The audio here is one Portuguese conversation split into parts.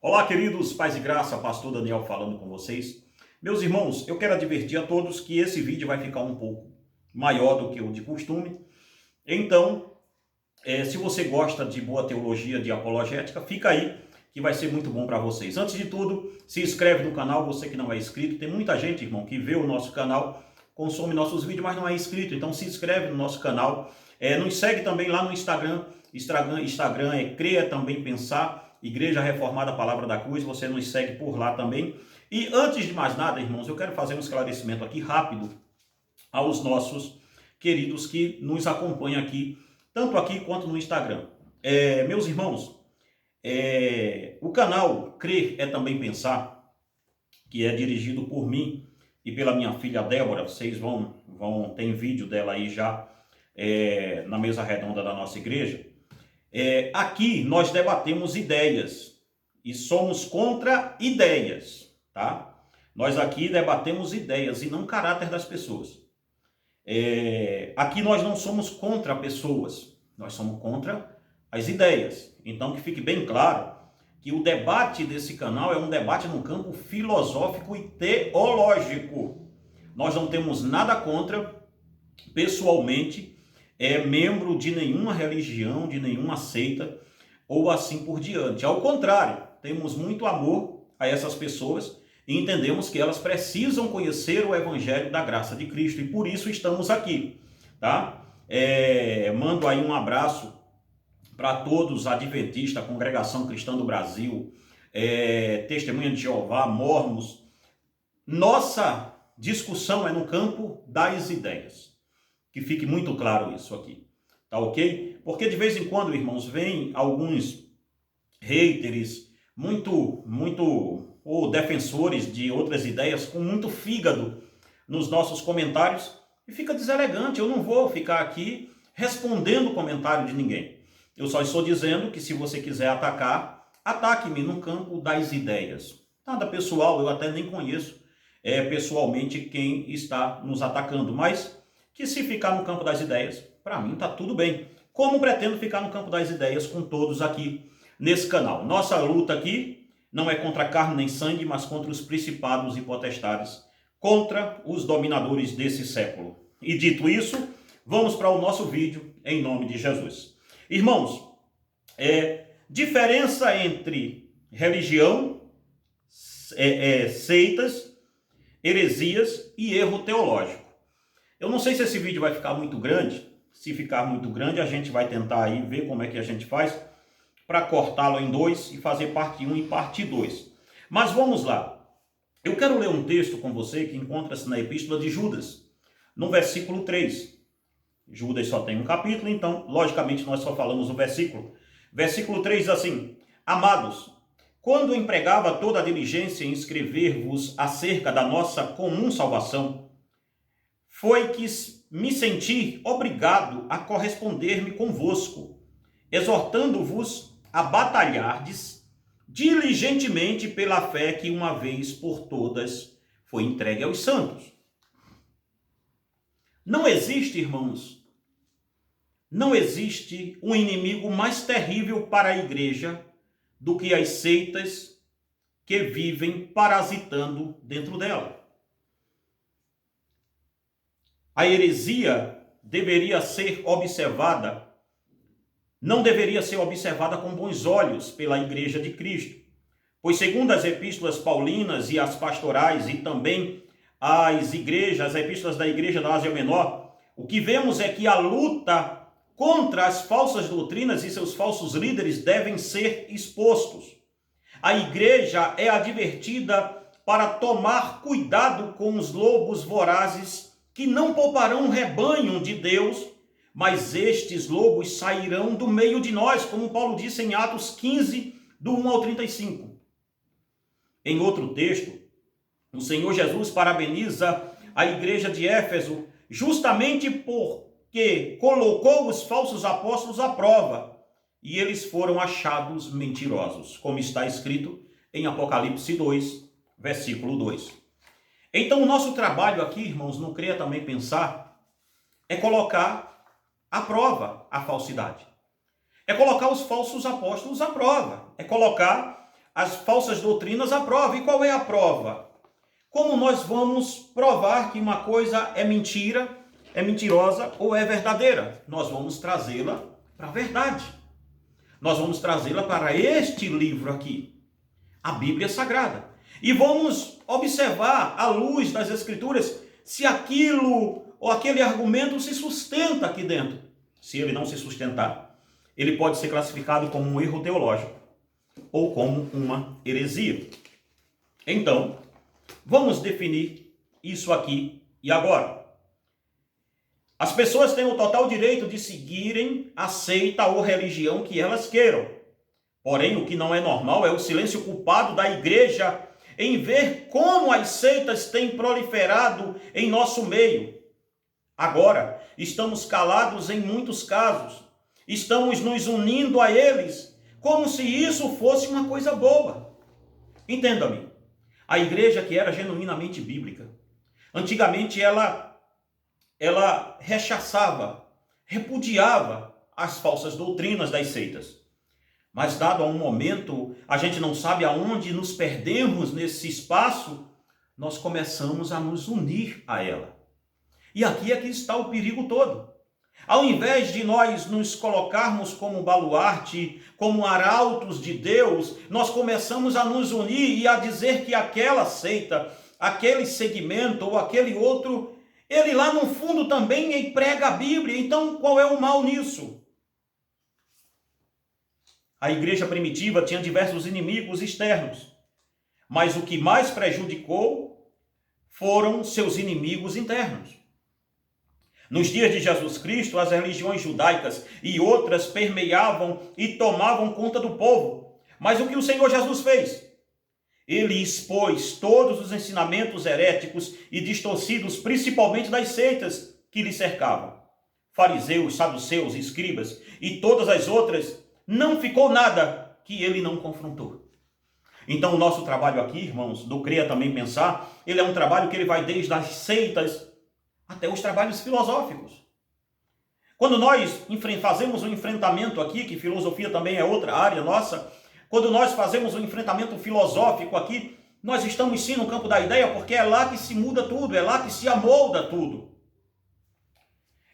Olá, queridos pais e graça, pastor Daniel falando com vocês. Meus irmãos, eu quero advertir a todos que esse vídeo vai ficar um pouco maior do que o de costume. Então, se você gosta de boa teologia, de apologética, fica aí que vai ser muito bom para vocês. Antes de tudo, se inscreve no canal, você que não é inscrito. Tem muita gente, irmão, que vê o nosso canal, consome nossos vídeos, mas não é inscrito. Então se inscreve no nosso canal. Nos segue também lá no Instagram. Instagram é Creia Também Pensar, Igreja Reformada Palavra da Cruz. Você nos segue por lá também. E antes de mais nada, irmãos, eu quero fazer um esclarecimento aqui rápido aos nossos queridos que nos acompanham aqui, tanto aqui quanto no Instagram. Meus irmãos, o canal Crer é Também Pensar, que é dirigido por mim e pela minha filha Débora. Vocês tem vídeo dela aí já na mesa redonda da nossa igreja. Aqui nós debatemos ideias e somos contra ideias, tá? Nós aqui debatemos ideias e não caráter das pessoas. Aqui nós não somos contra pessoas, nós somos contra as ideias. Então que fique bem claro que o debate desse canal é um debate no campo filosófico e teológico. Nós não temos nada contra, pessoalmente, membro de nenhuma religião, de nenhuma seita ou assim por diante. Ao contrário, temos muito amor a essas pessoas e entendemos que elas precisam conhecer o Evangelho da graça de Cristo e por isso estamos aqui, tá? Mando aí um abraço para todos, Adventista, Congregação Cristã do Brasil, Testemunha de Jeová, Mormons. Nossa discussão é no campo das ideias. Que fique muito claro isso aqui, tá ok? Porque de vez em quando, irmãos, vem alguns haters ou defensores de outras ideias com muito fígado nos nossos comentários e fica deselegante. Eu não vou ficar aqui respondendo o comentário de ninguém. Eu só estou dizendo que se você quiser atacar, ataque-me no campo das ideias. Nada pessoal, eu até nem conheço pessoalmente quem está nos atacando, mas que se ficar no campo das ideias, para mim está tudo bem. Como pretendo ficar no campo das ideias com todos aqui nesse canal. Nossa luta aqui não é contra carne nem sangue, mas contra os principados e potestades, contra os dominadores desse século. E dito isso, vamos para o nosso vídeo em nome de Jesus. Irmãos, diferença entre religião, seitas, heresias e erro teológico. Eu não sei se esse vídeo vai ficar muito grande. Se ficar muito grande, a gente vai tentar aí ver como é que a gente faz para cortá-lo em dois e fazer parte 1 e parte 2. Mas vamos lá. Eu quero ler um texto com você que encontra-se na Epístola de Judas, no versículo 3. Judas só tem um capítulo, então, logicamente, nós só falamos o versículo. Versículo 3 diz assim: Amados, quando empregava toda a diligência em escrever-vos acerca da nossa comum salvação, foi que me senti obrigado a corresponder-me convosco, exortando-vos a batalhardes diligentemente pela fé que uma vez por todas foi entregue aos santos. Não existe, irmãos, não existe um inimigo mais terrível para a igreja do que as seitas que vivem parasitando dentro dela. A heresia deveria ser observada, não deveria ser observada com bons olhos pela Igreja de Cristo, pois segundo as epístolas paulinas e as pastorais e também as epístolas da Igreja da Ásia Menor, o que vemos é que a luta contra as falsas doutrinas e seus falsos líderes devem ser expostos. A igreja é advertida para tomar cuidado com os lobos vorazes que não pouparão o rebanho de Deus, mas estes lobos sairão do meio de nós, como Paulo disse em Atos 15, do 1 ao 35. Em outro texto, o Senhor Jesus parabeniza a igreja de Éfeso justamente porque colocou os falsos apóstolos à prova e eles foram achados mentirosos, como está escrito em Apocalipse 2, versículo 2. Então, o nosso trabalho aqui, irmãos, no Creia Também Pensar, é colocar à prova a falsidade. É colocar os falsos apóstolos à prova. É colocar as falsas doutrinas à prova. E qual é a prova? Como nós vamos provar que uma coisa é mentira, é mentirosa ou é verdadeira? Nós vamos trazê-la para a verdade. Nós vamos trazê-la para este livro aqui, a Bíblia Sagrada. E vamos observar, à luz das Escrituras, se aquilo ou aquele argumento se sustenta aqui dentro. Se ele não se sustentar, ele pode ser classificado como um erro teológico ou como uma heresia. Então, vamos definir isso aqui e agora. As pessoas têm o total direito de seguirem a seita ou religião que elas queiram. Porém, o que não é normal é o silêncio culpado da igreja em ver como as seitas têm proliferado em nosso meio. Agora, estamos calados em muitos casos. Estamos nos unindo a eles como se isso fosse uma coisa boa. Entenda-me, a igreja que era genuinamente bíblica, antigamente ela rechaçava, repudiava as falsas doutrinas das seitas. Mas dado a um momento, a gente não sabe aonde nos perdemos nesse espaço, nós começamos a nos unir a ela. E aqui é que está o perigo todo. Ao invés de nós nos colocarmos como baluarte, como arautos de Deus, nós começamos a nos unir e a dizer que aquela seita, aquele segmento ou aquele outro, ele lá no fundo também prega a Bíblia. Então qual é o mal nisso? A igreja primitiva tinha diversos inimigos externos, mas o que mais prejudicou foram seus inimigos internos. Nos dias de Jesus Cristo, as religiões judaicas e outras permeavam e tomavam conta do povo. Mas o que o Senhor Jesus fez? Ele expôs todos os ensinamentos heréticos e distorcidos, principalmente das seitas que lhe cercavam. Fariseus, saduceus, escribas e todas as outras, não ficou nada que ele não confrontou. Então o nosso trabalho aqui, irmãos, do Creia Também Pensar, ele é um trabalho que ele vai desde as seitas até os trabalhos filosóficos. Quando nós fazemos um enfrentamento aqui, que filosofia também é outra área nossa, quando nós fazemos um enfrentamento filosófico aqui, nós estamos sim no campo da ideia, porque é lá que se muda tudo, é lá que se amolda tudo.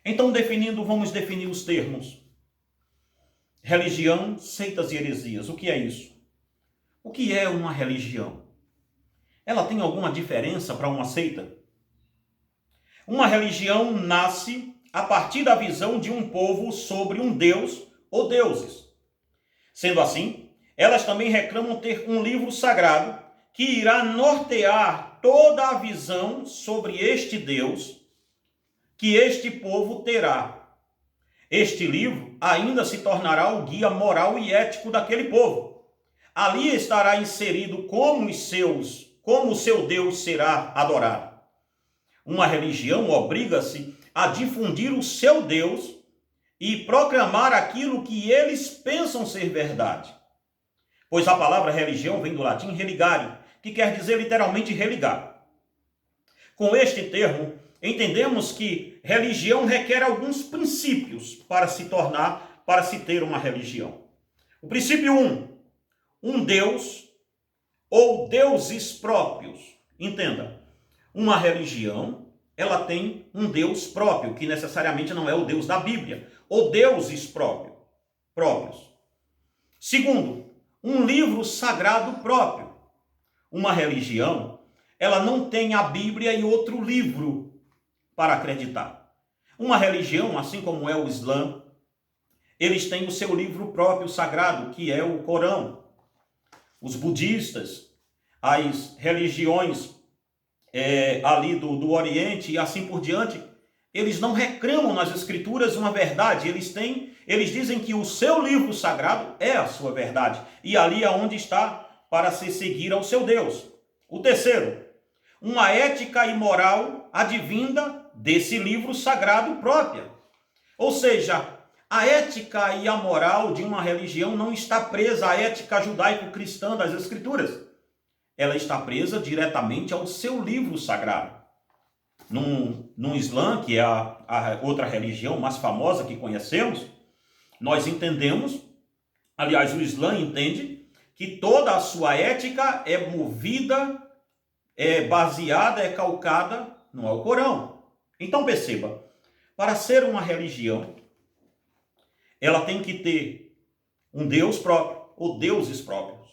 Então, vamos definir os termos. Religião, seitas e heresias. O que é isso? O que é uma religião? Ela tem alguma diferença para uma seita? Uma religião nasce a partir da visão de um povo sobre um deus ou deuses. Sendo assim, elas também reclamam ter um livro sagrado que irá nortear toda a visão sobre este Deus que este povo terá. Este livro ainda se tornará o guia moral e ético daquele povo. Ali estará inserido como o seu Deus será adorado. Uma religião obriga-se a difundir o seu Deus e proclamar aquilo que eles pensam ser verdade. Pois a palavra religião vem do latim religare, que quer dizer literalmente religar. Com este termo, entendemos que religião requer alguns princípios para se ter uma religião. O princípio 1, um Deus ou deuses próprios. Entenda, uma religião, ela tem um Deus próprio, que necessariamente não é o Deus da Bíblia, ou deuses próprios. Segundo, um livro sagrado próprio. Uma religião, ela não tem a Bíblia e outro livro para acreditar. Uma religião, assim como é o Islã, eles têm o seu livro próprio sagrado, que é o Corão. Os budistas, as religiões ali do Oriente e assim por diante, eles não reclamam nas escrituras uma verdade, eles dizem que o seu livro sagrado é a sua verdade, e ali é onde está para se seguir ao seu Deus. O terceiro, uma ética e moral advinda desse livro sagrado própria. Ou seja, a ética e a moral de uma religião não está presa à ética judaico-cristã das escrituras. Ela está presa diretamente ao seu livro sagrado. No Islã, que é a outra religião mais famosa que conhecemos, nós entendemos, aliás, o Islã entende que toda a sua ética é movida, é baseada, é calcada no Alcorão. Então perceba, para ser uma religião, ela tem que ter um Deus próprio, ou deuses próprios.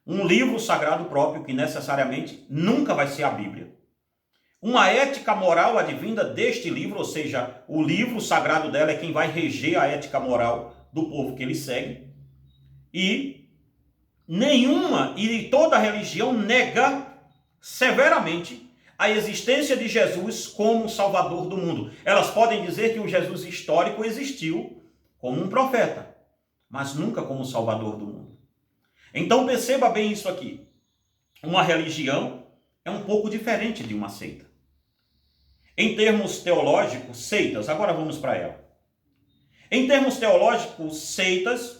Um livro sagrado próprio, que necessariamente nunca vai ser a Bíblia. Uma ética moral advinda deste livro, ou seja, o livro sagrado dela é quem vai reger a ética moral do povo que ele segue. E toda religião nega severamente a existência de Jesus como Salvador do mundo. Elas podem dizer que o Jesus histórico existiu como um profeta, mas nunca como Salvador do mundo. Então perceba bem isso aqui. Uma religião é um pouco diferente de uma seita. Em termos teológicos, seitas, agora vamos para ela. Em termos teológicos, seitas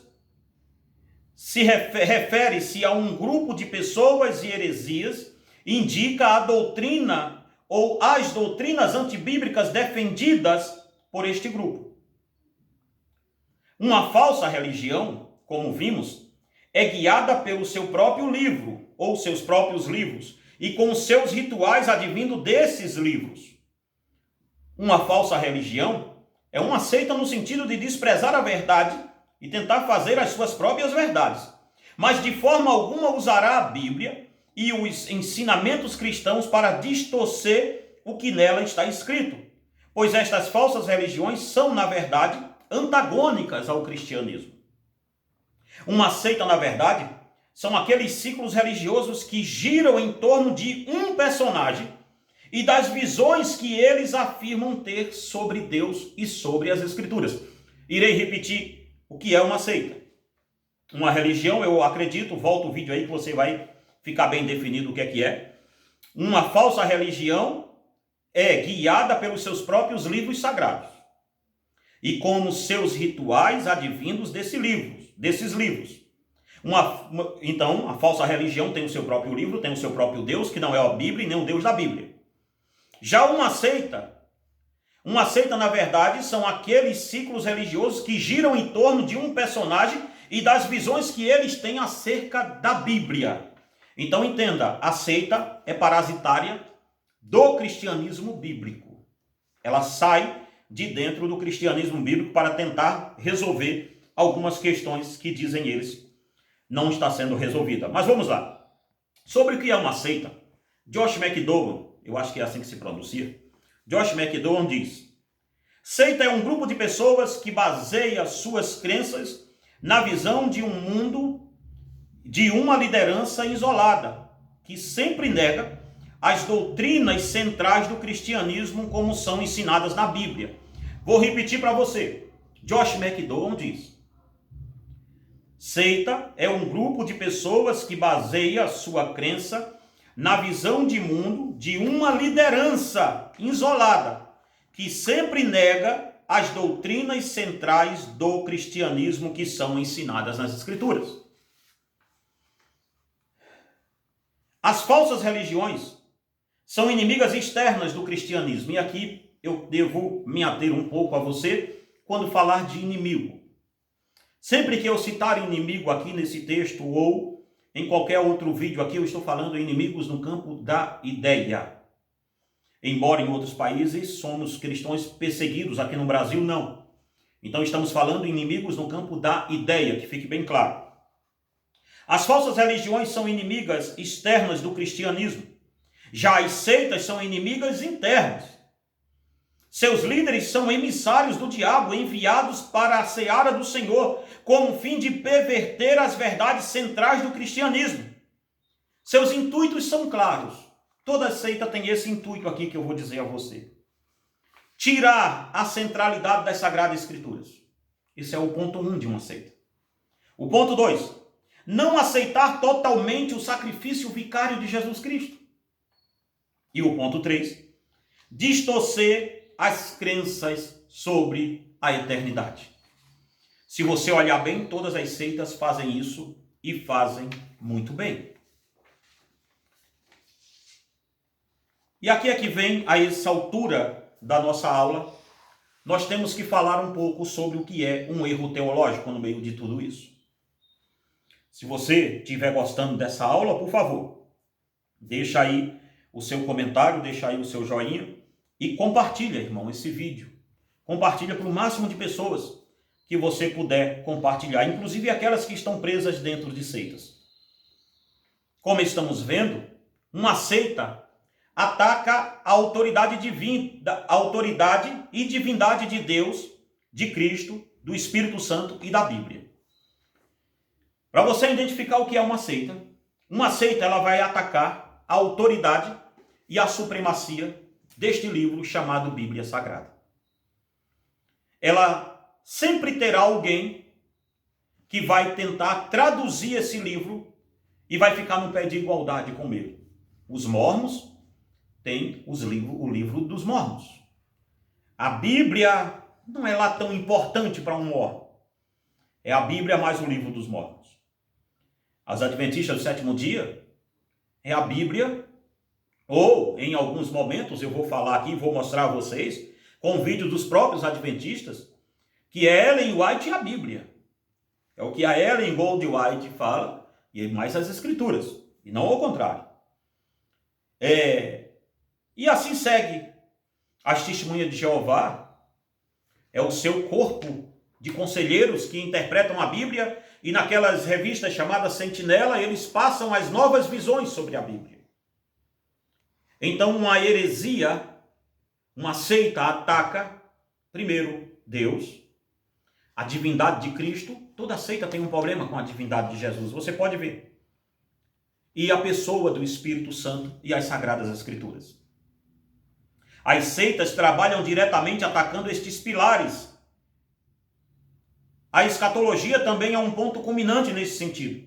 refere-se a um grupo de pessoas e heresias, indica a doutrina ou as doutrinas antibíblicas defendidas por este grupo. Uma falsa religião, como vimos, é guiada pelo seu próprio livro, ou seus próprios livros, e com seus rituais advindo desses livros. Uma falsa religião é uma seita no sentido de desprezar a verdade e tentar fazer as suas próprias verdades, mas de forma alguma usará a Bíblia e os ensinamentos cristãos para distorcer o que nela está escrito, pois estas falsas religiões são, na verdade, antagônicas ao cristianismo. Uma seita, na verdade, são aqueles ciclos religiosos que giram em torno de um personagem e das visões que eles afirmam ter sobre Deus e sobre as Escrituras. Irei repetir o que é uma seita. Uma religião, eu acredito, volta o vídeo aí que você vai ficar bem definido o que é que é. Uma falsa religião é guiada pelos seus próprios livros sagrados e como seus rituais advindos desses livros. Então, a falsa religião tem o seu próprio livro, tem o seu próprio Deus, que não é a Bíblia e nem o Deus da Bíblia. Já uma seita, na verdade, são aqueles ciclos religiosos que giram em torno de um personagem e das visões que eles têm acerca da Bíblia. Então entenda, a seita é parasitária do cristianismo bíblico. Ela sai de dentro do cristianismo bíblico para tentar resolver algumas questões que, dizem eles, não está sendo resolvida. Mas vamos lá. Sobre o que é uma seita, Josh McDowell, eu acho que é assim que se pronuncia, Josh McDowell diz: seita é um grupo de pessoas que baseia suas crenças na visão de um mundo, de uma liderança isolada, que sempre nega as doutrinas centrais do cristianismo como são ensinadas na Bíblia. Vou repetir para você. Josh McDowell diz: seita é um grupo de pessoas que baseia sua crença na visão de mundo de uma liderança isolada, que sempre nega as doutrinas centrais do cristianismo que são ensinadas nas Escrituras. As falsas religiões são inimigas externas do cristianismo. E aqui eu devo me ater um pouco a você quando falar de inimigo. Sempre que eu citar inimigo aqui nesse texto ou em qualquer outro vídeo aqui, eu estou falando de inimigos no campo da ideia. Embora em outros países somos cristãos perseguidos, aqui no Brasil não. Então estamos falando de inimigos no campo da ideia, que fique bem claro. As falsas religiões são inimigas externas do cristianismo. Já as seitas são inimigas internas. Seus líderes são emissários do diabo, enviados para a seara do Senhor, com o fim de perverter as verdades centrais do cristianismo. Seus intuitos são claros. Toda seita tem esse intuito aqui que eu vou dizer a você: tirar a centralidade das Sagradas Escrituras. Esse é o ponto 1 de uma seita. O ponto 2, não aceitar totalmente o sacrifício vicário de Jesus Cristo. E o ponto 3, distorcer as crenças sobre a eternidade. Se você olhar bem, todas as seitas fazem isso e fazem muito bem. E aqui é que vem, a essa altura da nossa aula, nós temos que falar um pouco sobre o que é um erro teológico no meio de tudo isso. Se você estiver gostando dessa aula, por favor, deixa aí o seu comentário, deixa aí o seu joinha e compartilha, irmão, esse vídeo. Compartilha para o máximo de pessoas que você puder compartilhar, inclusive aquelas que estão presas dentro de seitas. Como estamos vendo, uma seita ataca a autoridade divina, a autoridade e divindade de Deus, de Cristo, do Espírito Santo e da Bíblia. Para você identificar o que é uma seita ela vai atacar a autoridade e a supremacia deste livro chamado Bíblia Sagrada. Ela sempre terá alguém que vai tentar traduzir esse livro e vai ficar no pé de igualdade com ele. Os mormons têm o livro dos mormons. A Bíblia não é lá tão importante para um mormon. É a Bíblia mais o livro dos mormons. As adventistas do sétimo dia é a Bíblia, ou em alguns momentos, eu vou falar aqui, vou mostrar a vocês, com vídeos dos próprios adventistas, que é Ellen White e a Bíblia. É o que a Ellen Goldwhite fala, e mais as escrituras, e não ao contrário. E assim segue. As testemunhas de Jeová é o seu corpo de conselheiros que interpretam a Bíblia, e naquelas revistas chamadas Sentinela, eles passam as novas visões sobre a Bíblia. Então, uma heresia, uma seita ataca, primeiro, Deus, a divindade de Cristo. Toda seita tem um problema com a divindade de Jesus, você pode ver. E a pessoa do Espírito Santo e as Sagradas Escrituras. As seitas trabalham diretamente atacando estes pilares. A escatologia também é um ponto culminante nesse sentido.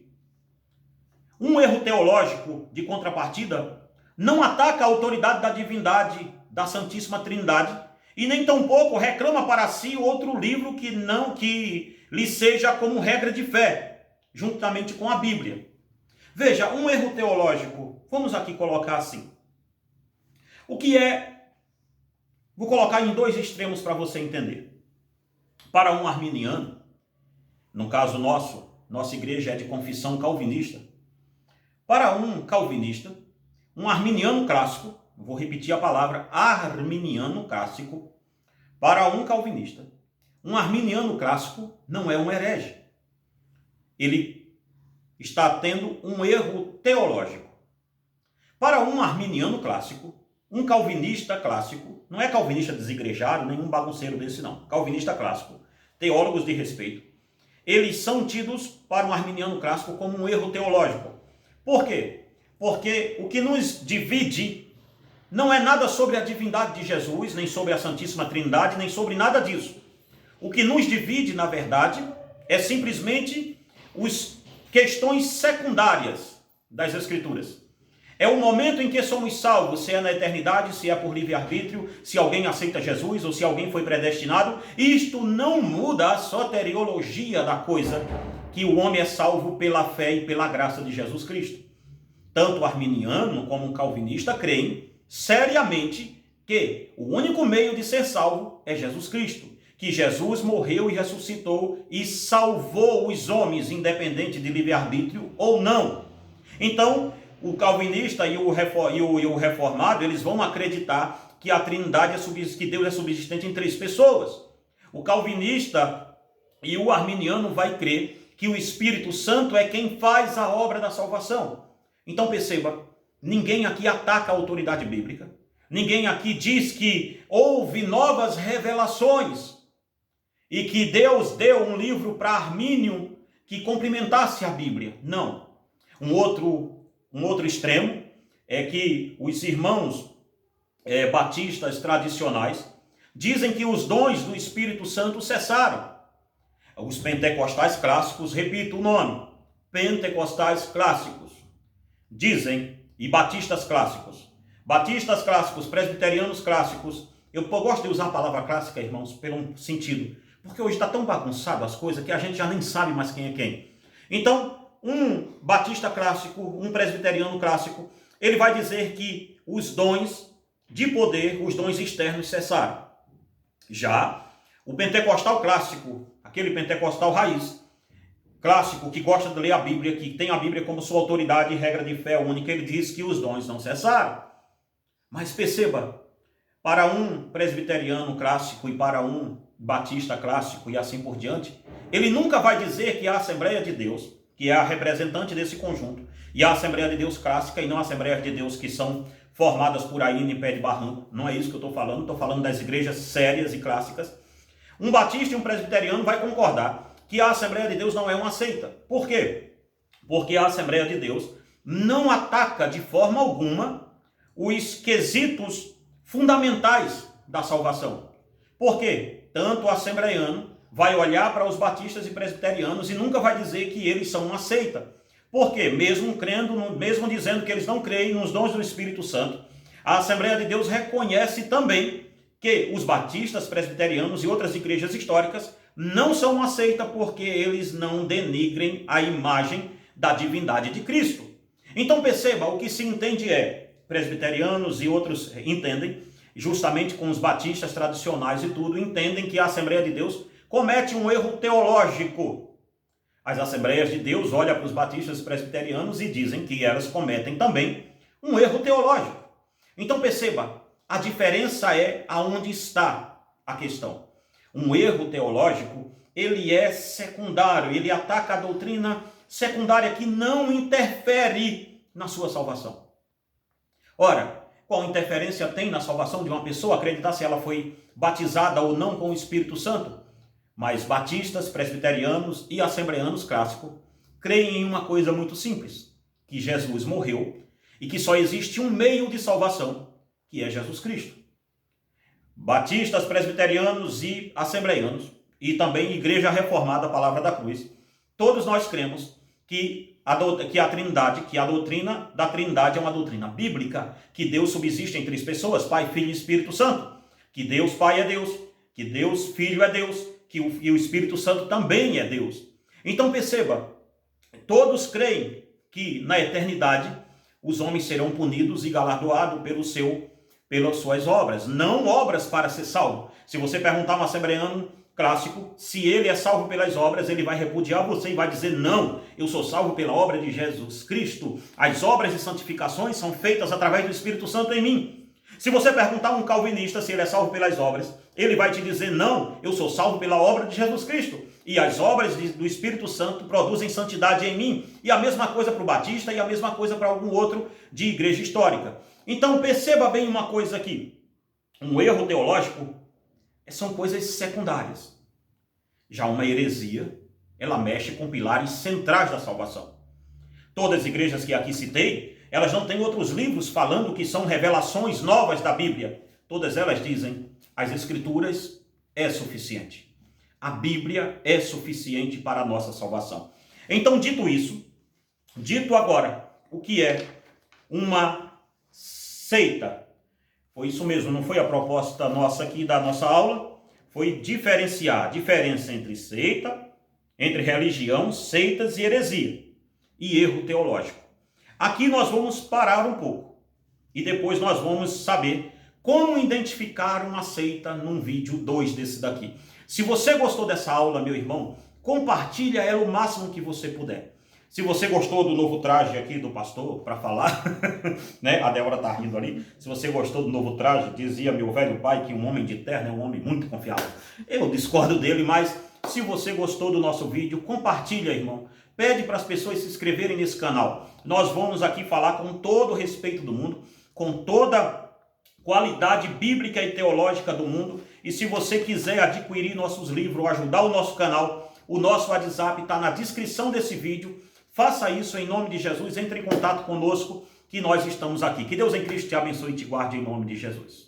Um erro teológico de contrapartida não ataca a autoridade da divindade da Santíssima Trindade e nem tampouco reclama para si outro livro que lhe seja como regra de fé, juntamente com a Bíblia. Veja, um erro teológico, vamos aqui colocar assim. O que é? Vou colocar em dois extremos para você entender. Para um arminiano, no caso nossa igreja é de confissão calvinista. Para um calvinista, um arminiano clássico, vou repetir a palavra arminiano clássico, para um calvinista, um arminiano clássico não é um herege. Ele está tendo um erro teológico. Para um arminiano clássico, um calvinista clássico, não é calvinista desigrejado, nenhum bagunceiro desse não, calvinista clássico, teólogos de respeito, eles são tidos para um arminiano clássico como um erro teológico. Por quê? Porque o que nos divide não é nada sobre a divindade de Jesus, nem sobre a Santíssima Trindade, nem sobre nada disso. O que nos divide, na verdade, é simplesmente as questões secundárias das Escrituras. É o momento em que somos salvos, se é na eternidade, se é por livre-arbítrio, se alguém aceita Jesus ou se alguém foi predestinado. Isto não muda a soteriologia da coisa, que o homem é salvo pela fé e pela graça de Jesus Cristo. Tanto o arminiano como o calvinista creem seriamente que o único meio de ser salvo é Jesus Cristo. Que Jesus morreu e ressuscitou e salvou os homens, independente de livre-arbítrio ou não. Então, o calvinista e o reformado, eles vão acreditar que a Trindade que Deus é subsistente em três pessoas. O calvinista e o arminiano vai crer que o Espírito Santo é quem faz a obra da salvação. Então perceba, ninguém aqui ataca a autoridade bíblica. Ninguém aqui diz que houve novas revelações e que Deus deu um livro para Armínio que complementasse a Bíblia. Não. Um outro extremo é que os irmãos batistas tradicionais dizem que os dons do Espírito Santo cessaram. Os pentecostais clássicos, repito o nome, pentecostais clássicos, dizem, e batistas clássicos, presbiterianos clássicos, eu gosto de usar a palavra clássica, irmãos, pelo sentido, porque hoje está tão bagunçado as coisas que a gente já nem sabe mais quem é quem. Então, um batista clássico, um presbiteriano clássico, ele vai dizer que os dons de poder, os dons externos cessaram. Já o pentecostal clássico, aquele pentecostal raiz, clássico que gosta de ler a Bíblia, que tem a Bíblia como sua autoridade e regra de fé única, ele diz que os dons não cessaram. Mas perceba, para um presbiteriano clássico e para um batista clássico e assim por diante, ele nunca vai dizer que a Assembleia de Deus, que é a representante desse conjunto, e a Assembleia de Deus clássica e não a Assembleia de Deus que são formadas por aí em pé de barranco. Não é isso que eu estou falando das igrejas sérias e clássicas. Um batista e um presbiteriano vai concordar que a Assembleia de Deus não é uma seita. Por quê? Porque a Assembleia de Deus não ataca de forma alguma os quesitos fundamentais da salvação. Por quê? Tanto o assembleiano vai olhar para os batistas e presbiterianos e nunca vai dizer que eles são uma seita. Por quê? Mesmo dizendo que eles não creem nos dons do Espírito Santo, a Assembleia de Deus reconhece também que os batistas, presbiterianos e outras igrejas históricas não são uma seita porque eles não denigrem a imagem da divindade de Cristo. Então perceba, o que se entende é, presbiterianos e outros entendem, justamente com os batistas tradicionais e tudo, entendem que a Assembleia de Deus comete um erro teológico. As Assembleias de Deus olham para os batistas e presbiterianos e dizem que elas cometem também um erro teológico. Então perceba, a diferença é aonde está a questão. Um erro teológico, ele é secundário, ele ataca a doutrina secundária que não interfere na sua salvação. Ora, qual interferência tem na salvação de uma pessoa acreditar se ela foi batizada ou não com o Espírito Santo? Mas batistas, presbiterianos e assembleanos clássicos creem em uma coisa muito simples, que Jesus morreu e que só existe um meio de salvação, que é Jesus Cristo. Batistas, presbiterianos e assembleianos, e também Igreja Reformada, Palavra da Cruz, todos nós cremos que a doutrina da Trindade é uma doutrina bíblica, que Deus subsiste em três pessoas, Pai, Filho e Espírito Santo, que Deus Pai é Deus, que Deus Filho é Deus, e o Espírito Santo também é Deus. Então perceba, todos creem que na eternidade os homens serão punidos e galardoados pelas suas obras, não obras para ser salvo. Se você perguntar a um assembleano clássico se ele é salvo pelas obras, ele vai repudiar você e vai dizer: não, eu sou salvo pela obra de Jesus Cristo. As obras de santificações são feitas através do Espírito Santo em mim. Se você perguntar a um calvinista se ele é salvo pelas obras, ele vai te dizer: não, eu sou salvo pela obra de Jesus Cristo. E as obras do Espírito Santo produzem santidade em mim. E a mesma coisa para o batista e a mesma coisa para algum outro de igreja histórica. Então perceba bem uma coisa aqui. Um erro teológico são coisas secundárias. Já uma heresia, ela mexe com pilares centrais da salvação. Todas as igrejas que aqui citei, elas não têm outros livros falando que são revelações novas da Bíblia. Todas elas dizem: as Escrituras é suficiente. A Bíblia é suficiente para a nossa salvação. Então, dito isso, dito agora o que é uma seita, foi isso mesmo, não foi a proposta nossa aqui da nossa aula, foi diferenciar a diferença entre seita, entre religião, seitas e heresia, e erro teológico. Aqui nós vamos parar um pouco, e depois nós vamos saber como identificar uma seita num vídeo 2 desse daqui. Se você gostou dessa aula, meu irmão, compartilha ela o máximo que você puder. Se você gostou do novo traje aqui do pastor para falar, né? A Débora tá rindo ali. Se você gostou do novo traje, dizia meu velho pai que um homem de terno é um homem muito confiável. Eu discordo dele, mas se você gostou do nosso vídeo, compartilha, irmão. Pede para as pessoas se inscreverem nesse canal. Nós vamos aqui falar com todo o respeito do mundo, com toda a qualidade bíblica e teológica do mundo. E se você quiser adquirir nossos livros ou ajudar o nosso canal, o nosso WhatsApp está na descrição desse vídeo. Faça isso em nome de Jesus, entre em contato conosco que nós estamos aqui. Que Deus em Cristo te abençoe e te guarde em nome de Jesus.